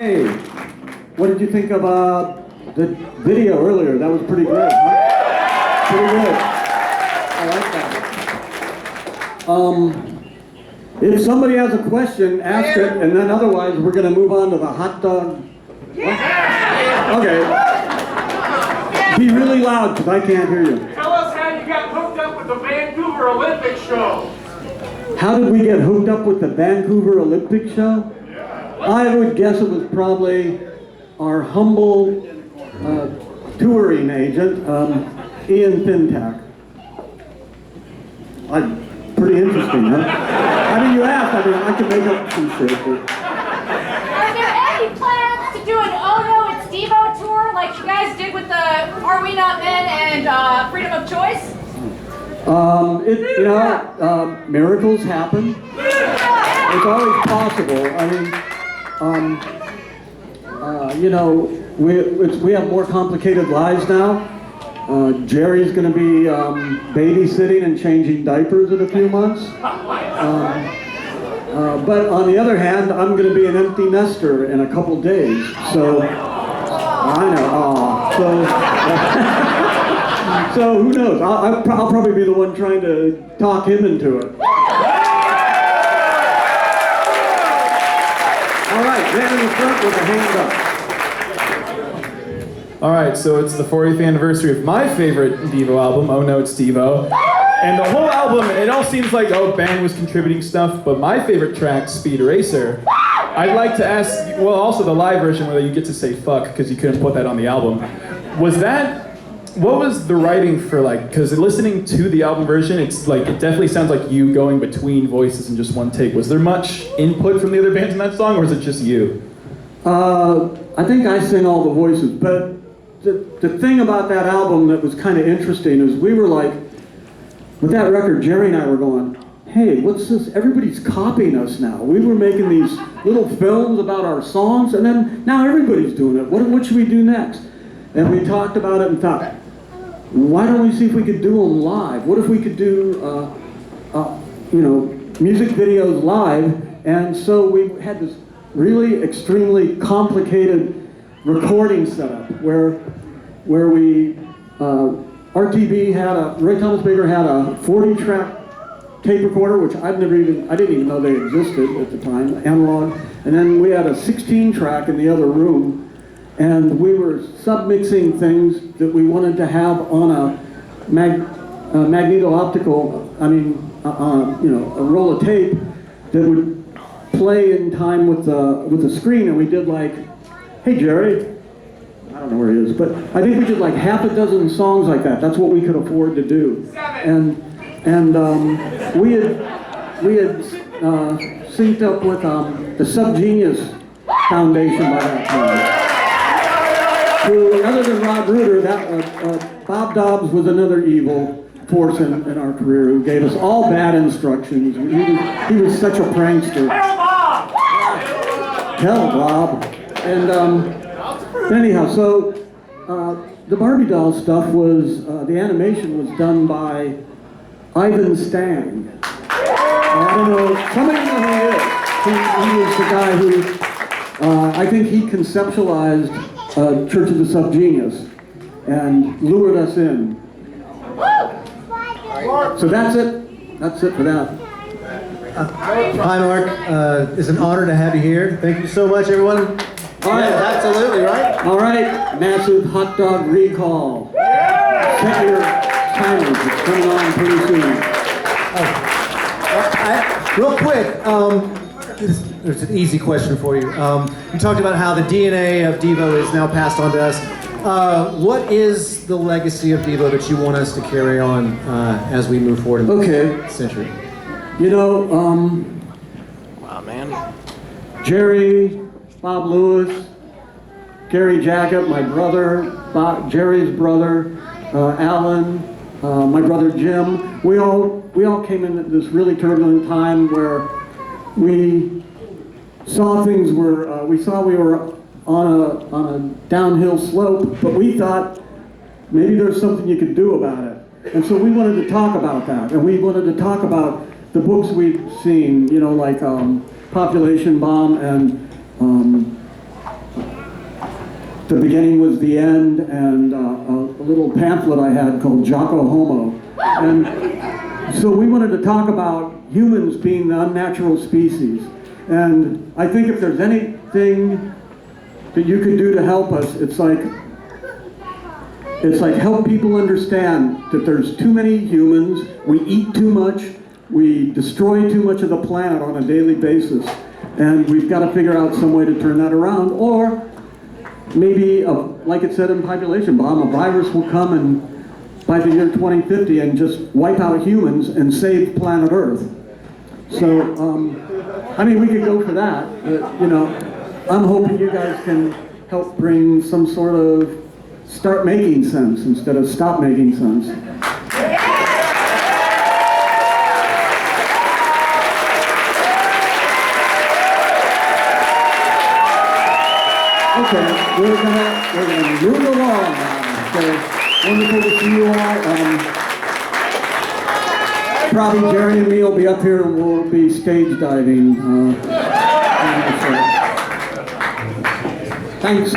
Hey, what did you think of the video earlier? That was pretty good, huh? Pretty good. I like that. If somebody has a question, ask it, and then otherwise we're going to move on to the hot dog. Okay. Be really loud because I can't hear you. Tell us how you got hooked up with the Vancouver Olympic show. How did we get hooked up with the Vancouver Olympic show? I would guess it was probably our humble touring agent, Ian Fintack. Pretty interesting, huh? I mean, you asked, I could make up some shit. Are there any plans to do an Oh No, It's Devo tour like you guys did with the Are We Not Men and Freedom of Choice? Miracles happen. It's always possible. We have more complicated lives now. Jerry's going to be babysitting and changing diapers in a few months. But on the other hand, I'm going to be an empty nester in a couple days. So, I know. So who knows? I'll probably be the one trying to talk him into it. All right, man in the front with a hand up. All right, so it's the 40th anniversary of my favorite Devo album, Oh No, It's Devo. And the whole album, it all seems like, band was contributing stuff, but my favorite track, Speed Racer, I'd like to ask, well, also the live version where you get to say fuck, because you couldn't put that on the album. What was the writing for, because listening to the album version, it definitely sounds like you going between voices in just one take. Was there much input from the other bands in that song, or was it just you? I think I sing all the voices, but the thing about that album that was kind of interesting is we were with that record, Jerry and I were going, hey, what's this? Everybody's copying us now. We were making these little films about our songs, and then now everybody's doing it. What should we do next? And we talked about it and thought, why don't we see if we could do them live? What if we could do, music videos live? And so we had this really extremely complicated recording setup where we RTB Ray Thomas Baker had a 40-track tape recorder, which I didn't even know they existed at the time, analog, and then we had a 16-track in the other room, and we were submixing things that we wanted to have on a magneto-optical, a roll of tape that would play in time with the screen, and we did hey Jerry, I don't know where he is, but I think we did half a dozen songs like that. That's what we could afford to do. And we had synced up with the Subgenius Foundation by that time. Who, other than Rob Ruder, Bob Dobbs was another evil force in our career who gave us all bad instructions. He was such a prankster. Hell, Bob. And anyhow, so the Barbie doll stuff was, the animation was done by Ivan Stang. I don't know, somebody know who he is. He was the guy who, I think he conceptualized Church of the Subgenius and lured us in. So that's it. That's it for that. Hi, Mark. It's an honor to have you here. Thank you so much, everyone. All right. Yeah, absolutely, right? All right, massive hot dog recall. Set your timers. It's coming on pretty soon. Real quick, there's an easy question for you. You talked about how the DNA of Devo is now passed on to us. What is the legacy of Devo that you want us to carry on as we move forward in the century? Wow, man. Jerry, Bob Lewis, Gary Jackett, my brother, Jerry's brother, Alan, my brother Jim. We all came in at this really turbulent time where we saw things were, we were on a downhill slope, but we thought maybe there's something you could do about it. And so we wanted to talk about that, and we wanted to talk about the books we'd seen, Population Bomb and The beginning was the end, and a little pamphlet I had called Jocko Homo. And so we wanted to talk about humans being the unnatural species. And I think if there's anything that you could do to help us, it's like help people understand that there's too many humans, we eat too much, we destroy too much of the planet on a daily basis, and we've got to figure out some way to turn that around, or maybe, like it said in Population Bomb, a virus will come and by the year 2050 and just wipe out humans and save planet Earth. So, I mean, we could go for that, but, you know, I'm hoping you guys can help bring some sort of start making sense instead of stop making sense. Okay, we're gonna move along now. So wonderful to see you all. Probably Jerry and me will be up here and we'll be stage diving. Thanks.